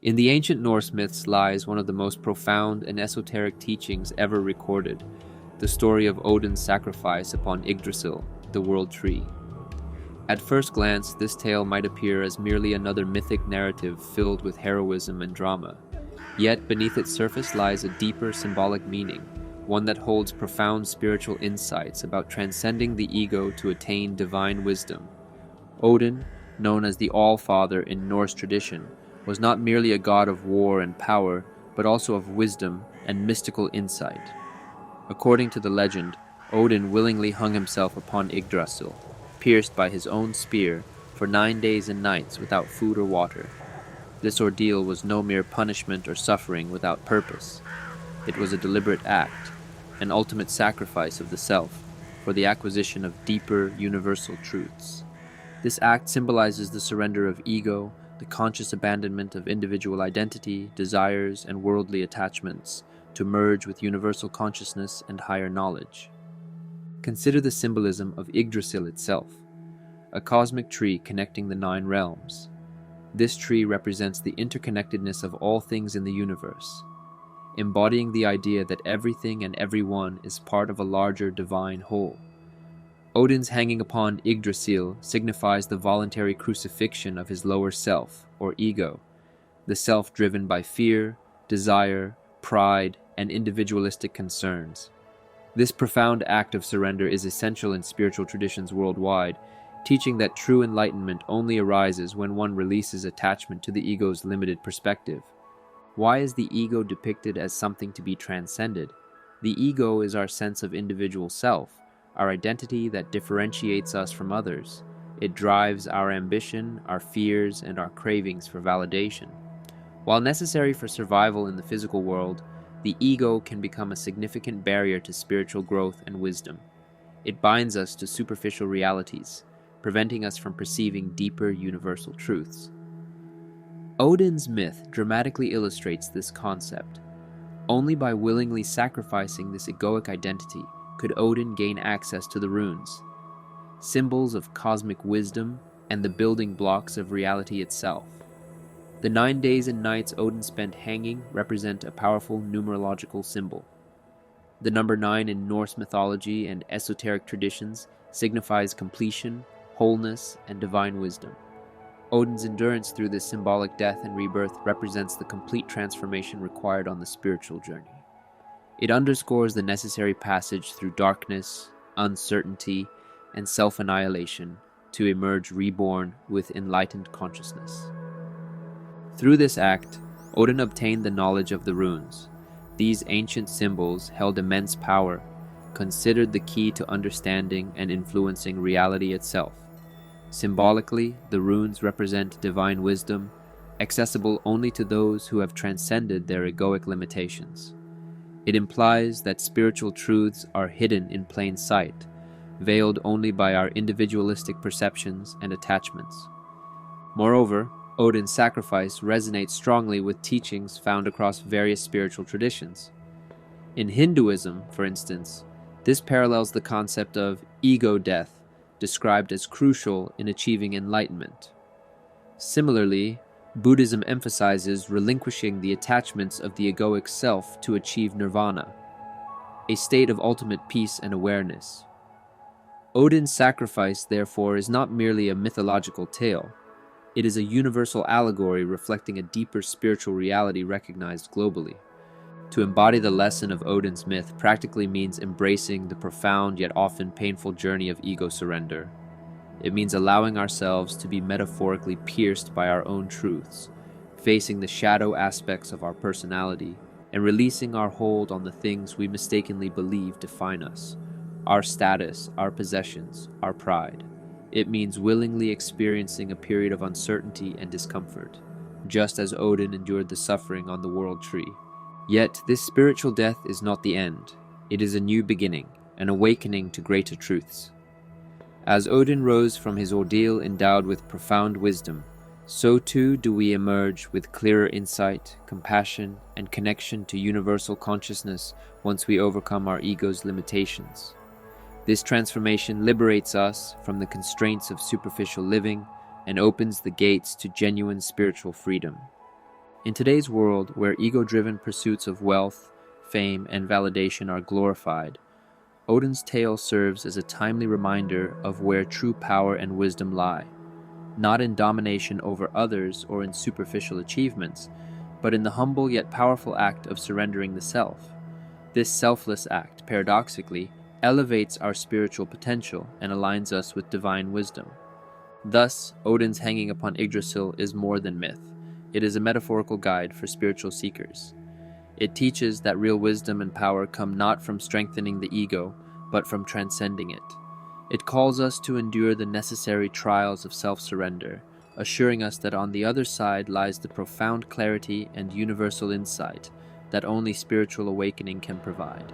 In the ancient Norse myths lies one of the most profound and esoteric teachings ever recorded, the story of Odin's sacrifice upon Yggdrasil, the world tree. At first glance, this tale might appear as merely another mythic narrative filled with heroism and drama. Yet beneath its surface lies a deeper symbolic meaning, one that holds profound spiritual insights about transcending the ego to attain divine wisdom. Odin, known as the All-Father in Norse tradition, was not merely a god of war and power, but also of wisdom and mystical insight. According to the legend, Odin willingly hung himself upon Yggdrasil, pierced by his own spear, for 9 days and nights without food or water. This ordeal was no mere punishment or suffering without purpose. It was a deliberate act, an ultimate sacrifice of the self, for the acquisition of deeper, universal truths. This act symbolizes the surrender of ego, the conscious abandonment of individual identity, desires, and worldly attachments, to merge with universal consciousness and higher knowledge. Consider the symbolism of Yggdrasil itself, a cosmic tree connecting the 9 realms. This tree represents the interconnectedness of all things in the universe, embodying the idea that everything and everyone is part of a larger divine whole. Odin's hanging upon Yggdrasil signifies the voluntary crucifixion of his lower self, or ego, the self driven by fear, desire, pride, and individualistic concerns. This profound act of surrender is essential in spiritual traditions worldwide, teaching that true enlightenment only arises when one releases attachment to the ego's limited perspective. Why is the ego depicted as something to be transcended? The ego is our sense of individual self, our identity that differentiates us from others. It drives our ambition, our fears, and our cravings for validation. While necessary for survival in the physical world, the ego can become a significant barrier to spiritual growth and wisdom. It binds us to superficial realities, preventing us from perceiving deeper universal truths. Odin's myth dramatically illustrates this concept. Only by willingly sacrificing this egoic identity could Odin gain access to the runes, symbols of cosmic wisdom and the building blocks of reality itself. The 9 days and nights Odin spent hanging represent a powerful numerological symbol. The number 9 in Norse mythology and esoteric traditions signifies completion, wholeness, and divine wisdom. Odin's endurance through this symbolic death and rebirth represents the complete transformation required on the spiritual journey. It underscores the necessary passage through darkness, uncertainty, and self-annihilation to emerge reborn with enlightened consciousness. Through this act, Odin obtained the knowledge of the runes. These ancient symbols held immense power, considered the key to understanding and influencing reality itself. Symbolically, the runes represent divine wisdom, accessible only to those who have transcended their egoic limitations. It implies that spiritual truths are hidden in plain sight, veiled only by our individualistic perceptions and attachments. Moreover, Odin's sacrifice resonates strongly with teachings found across various spiritual traditions. In Hinduism, for instance, this parallels the concept of ego death, described as crucial in achieving enlightenment. Similarly, Buddhism emphasizes relinquishing the attachments of the egoic self to achieve nirvana, a state of ultimate peace and awareness. Odin's sacrifice, therefore, is not merely a mythological tale. It is a universal allegory reflecting a deeper spiritual reality recognized globally. To embody the lesson of Odin's myth practically means embracing the profound yet often painful journey of ego surrender. It means allowing ourselves to be metaphorically pierced by our own truths, facing the shadow aspects of our personality, and releasing our hold on the things we mistakenly believe define us, our status, our possessions, our pride. It means willingly experiencing a period of uncertainty and discomfort, just as Odin endured the suffering on the world tree. Yet this spiritual death is not the end. It is a new beginning, an awakening to greater truths. As Odin rose from his ordeal endowed with profound wisdom, so too do we emerge with clearer insight, compassion, and connection to universal consciousness once we overcome our ego's limitations. This transformation liberates us from the constraints of superficial living and opens the gates to genuine spiritual freedom. In today's world, where ego-driven pursuits of wealth, fame, and validation are glorified, Odin's tale serves as a timely reminder of where true power and wisdom lie, not in domination over others or in superficial achievements, but in the humble yet powerful act of surrendering the self. This selfless act, paradoxically, elevates our spiritual potential and aligns us with divine wisdom. Thus, Odin's hanging upon Yggdrasil is more than myth. It is a metaphorical guide for spiritual seekers. It teaches that real wisdom and power come not from strengthening the ego, but from transcending it. It calls us to endure the necessary trials of self-surrender, assuring us that on the other side lies the profound clarity and universal insight that only spiritual awakening can provide.